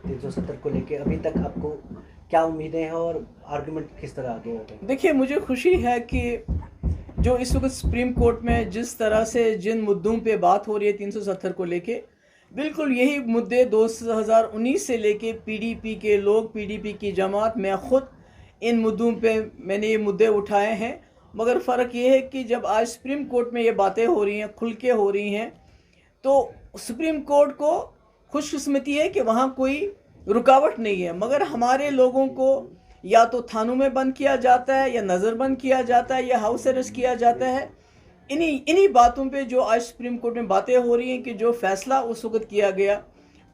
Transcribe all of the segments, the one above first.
370 को लेके अभी तक आपको क्या उम्मीदें हैं और आर्गुमेंट किस तरह आगे होते हैं? देखिए, मुझे खुशी है कि जो इस वक्त सुप्रीम कोर्ट में जिस तरह से जिन मुद्दों पे बात हो रही है 370 को लेके, बिल्कुल यही मुद्दे 2019 से लेके पीडीपी के लोग, पीडीपी की जमात, मैं ख़ुद इन मुद्दों पे मैंने ये मुद्दे उठाए हैं। मगर फ़र्क ये है कि जब आज सुप्रीम कोर्ट में ये बातें हो रही हैं, खुल के हो रही हैं, तो सुप्रीम कोर्ट को खुशकिस्मती है कि वहाँ कोई रुकावट नहीं है। मगर हमारे लोगों को या तो थानों में बंद किया जाता है, या नज़रबंद किया जाता है, या हाउस अरेस्ट किया जाता है। इन्हीं बातों पे जो आज सुप्रीम कोर्ट में बातें हो रही हैं कि जो फ़ैसला उस वक़्त किया गया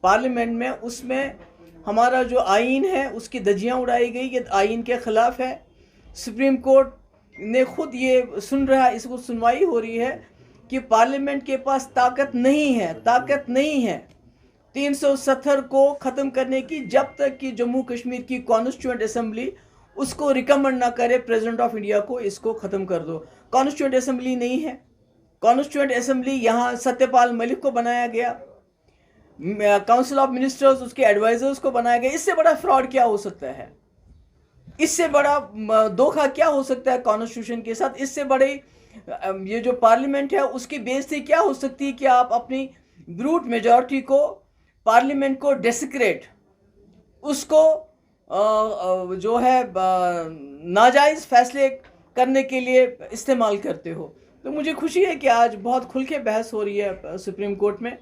पार्लियामेंट में, उसमें हमारा जो आइन है उसकी धज्जियाँ उड़ाई गई कि आइन के ख़िलाफ़ है। सुप्रीम कोर्ट ने खुद ये सुन रहा है, इसको सुनवाई हो रही है कि पार्लियामेंट के पास ताकत नहीं है 370 को ख़त्म करने की, जब तक कि जम्मू कश्मीर की कॉन्स्टिट्यूएंट असेंबली उसको रिकमेंड ना करे प्रेसिडेंट ऑफ इंडिया को, इसको ख़त्म कर दो। कॉन्स्टिट्यूएंट असेंबली नहीं है। कॉन्स्टिट्यूएंट असेंबली यहाँ सत्यपाल मलिक को बनाया गया, काउंसिल ऑफ मिनिस्टर्स उसके एडवाइजर्स को बनाया गया। इससे बड़ा फ्रॉड क्या हो सकता है? इससे बड़ा धोखा क्या हो सकता है कॉन्स्टिट्यूशन के साथ? इससे बड़े ये जो पार्लियामेंट है उसकी बेइज्जती क्या हो सकती है कि आप अपनी ब्रूट मेजॉरिटी को, पार्लियामेंट को डेसिक्रेट, उसको जो है नाजायज़ फैसले करने के लिए इस्तेमाल करते हो। तो मुझे खुशी है कि आज बहुत खुल के बहस हो रही है सुप्रीम कोर्ट में,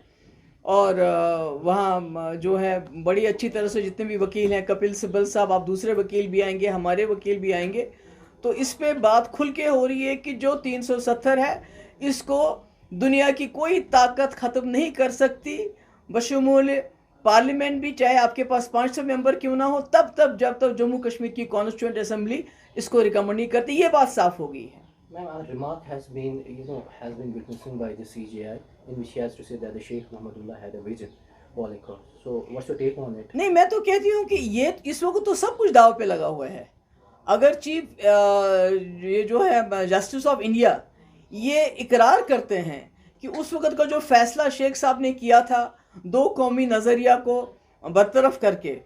और वहाँ जो है बड़ी अच्छी तरह से जितने भी वकील हैं, कपिल सिब्बल साहब, आप दूसरे वकील भी आएंगे, हमारे वकील भी आएंगे, तो इस पे बात खुल के हो रही है कि जो 370 है इसको दुनिया की कोई ताकत ख़त्म नहीं कर सकती, बशमूल पार्लियामेंट भी, चाहे आपके पास 500 मेंबर क्यों ना हो, जब तक जम्मू कश्मीर की कॉन्स्टिट्यूएंट असेंबली इसको रिकमेंड नहीं करती। ये बात साफ हो गई है। Ma'am, a remark has been witnessing by the CJI in which he has to say that the Sheikh Mohammedullah had a vision all across. So what's your take on it? नहीं, मैं तो कहती हूँ कि ये इस वक्त तो सब कुछ दाव पे लगा हुआ है। अगर चीफ ये जो है जस्टिस ऑफ इंडिया ये इकरार करते हैं कि उस वक़्त का जो फ़ैसला शेख साहब ने किया था, दो कौमी नज़रिया को बरतरफ करके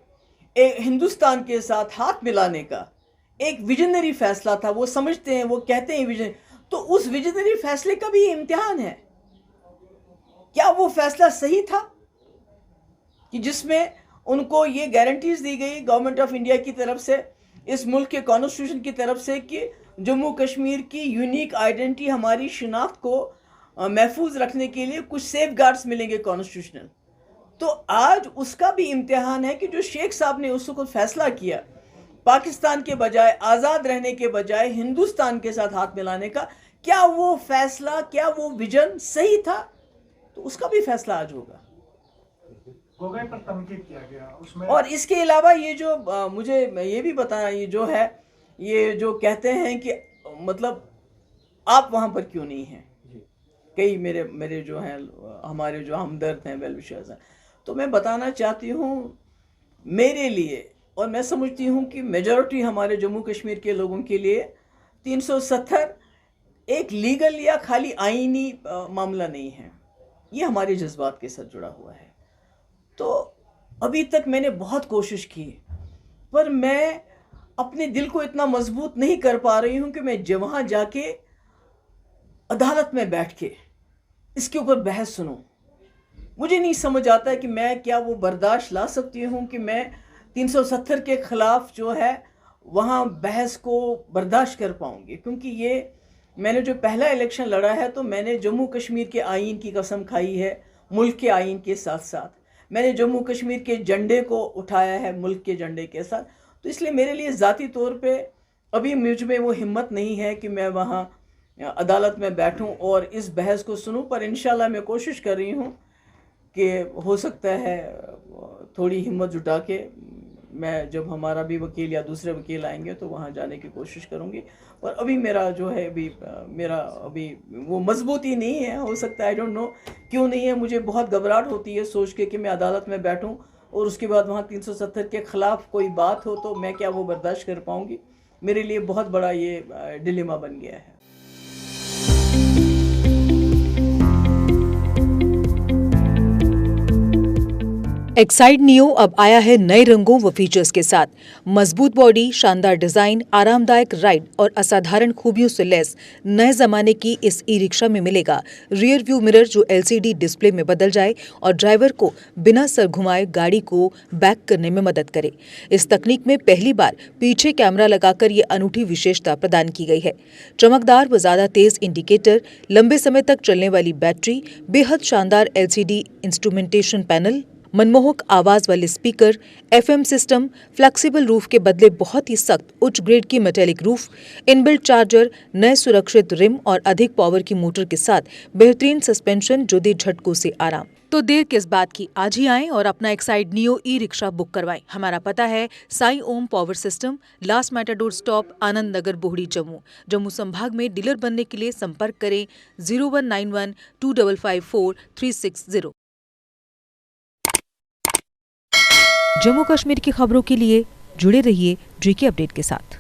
एक हिंदुस्तान के साथ हाथ मिलाने का एक विजनरी फ़ैसला था, वो समझते हैं, वो कहते हैं विजन, तो उस विजनरी फ़ैसले का भी इम्तिहान है। क्या वो फ़ैसला सही था कि जिसमें उनको ये गारंटीज़ दी गई गवर्नमेंट ऑफ इंडिया की तरफ से, इस मुल्क के कॉन्स्टिट्यूशन की तरफ से, कि जम्मू कश्मीर की यूनिक आइडेंटिटी, हमारी शिनाख्त को महफूज रखने के लिए कुछ सेफ गार्ड्स मिलेंगे कॉन्स्टिट्यूशनल। तो आज उसका भी इम्तिहान है कि जो शेख साहब ने उस वक्त फैसला किया पाकिस्तान के बजाय, आज़ाद रहने के बजाय हिंदुस्तान के साथ हाथ मिलाने का, क्या वो फैसला, क्या वो विजन सही था? तो उसका भी फैसला आज होगा। गोगोई पर तनकीद किया गया उसमें। और इसके अलावा ये जो मुझे ये भी बताना, ये जो है, ये जो कहते हैं कि मतलब आप वहाँ पर क्यों नहीं हैं, कई मेरे जो हैं, हमारे जो हमदर्द हैं, वेल विशर्स हैं, तो मैं बताना चाहती हूँ, मेरे लिए, और मैं समझती हूँ कि मेजॉरिटी हमारे जम्मू कश्मीर के लोगों के लिए 370 एक लीगल या खाली आईनी मामला नहीं है, ये हमारे जज्बात के साथ जुड़ा हुआ है। तो अभी तक मैंने बहुत कोशिश की, पर मैं अपने दिल को इतना मजबूत नहीं कर पा रही हूँ कि मैं वहाँ जाके अदालत में बैठ के इसके ऊपर बहस सुनूं। मुझे नहीं समझ आता है कि मैं क्या वो बर्दाश्त ला सकती हूँ कि मैं 370 के ख़िलाफ़ जो है वहाँ बहस को बर्दाश्त कर पाऊँगी, क्योंकि ये मैंने जो पहला इलेक्शन लड़ा है तो मैंने जम्मू कश्मीर के आइन की कसम खाई है, मुल्क के आइन के साथ साथ मैंने जम्मू कश्मीर के झंडे को उठाया है मुल्क के झंडे के साथ। तो इसलिए मेरे लिए ज़ाती तौर पे अभी मुझ में वो हिम्मत नहीं है कि मैं वहाँ अदालत में बैठूं और इस बहस को सुनूं, पर इंशाल्लाह मैं कोशिश कर रही हूँ कि हो सकता है थोड़ी हिम्मत जुटा के मैं, जब हमारा भी वकील या दूसरे वकील आएंगे तो वहाँ जाने की कोशिश करूँगी। पर अभी मेरा जो है मेरा अभी वो मजबूती नहीं है, हो सकता है, आई डोंट नो क्यों नहीं है। मुझे बहुत घबराहट होती है सोच के कि मैं अदालत में बैठूं और उसके बाद वहाँ 370 के ख़िलाफ़ कोई बात हो तो मैं क्या वो बर्दाश्त कर पाऊँगी। मेरे लिए बहुत बड़ा ये डिलेमा बन गया है। एक्साइड नियो अब आया है नए रंगों व फीचर्स के साथ। मजबूत बॉडी, शानदार डिजाइन, आरामदायक राइड और असाधारण खूबियों से लैस नए जमाने की इस ई रिक्शा में मिलेगा रियर व्यू मिरर जो LCD डिस्प्ले में बदल जाए और ड्राइवर को बिना सर घुमाए गाड़ी को बैक करने में मदद करे। इस तकनीक में पहली बार पीछे कैमरा लगाकर ये अनूठी विशेषता प्रदान की गई है। चमकदार व ज्यादा तेज इंडिकेटर, लंबे समय तक चलने वाली बैटरी, बेहद शानदार LCD इंस्ट्रूमेंटेशन पैनल, मनमोहक आवाज वाले speaker, FM system, flexible roof के बदले बहुत ही सख्त उच्च ग्रेड की मेटेलिक रूफ, इनबिल्ट चार्जर, नए सुरक्षित रिम और अधिक पावर की मोटर के साथ बेहतरीन सस्पेंशन जो दे झटकों से आराम। तो देर किस बात की, आज ही आएं और अपना Exide neo e rickshaw book करवाएं। हमारा पता है Sai Om power system, last matador stop, Anand Nagar, Bohri, Jammu. Jammu संभाग में डीलर बनने के लिए संपर्क करें 0191 2554 360। जम्मू कश्मीर की खबरों के लिए जुड़े रहिए JK अपडेट के साथ।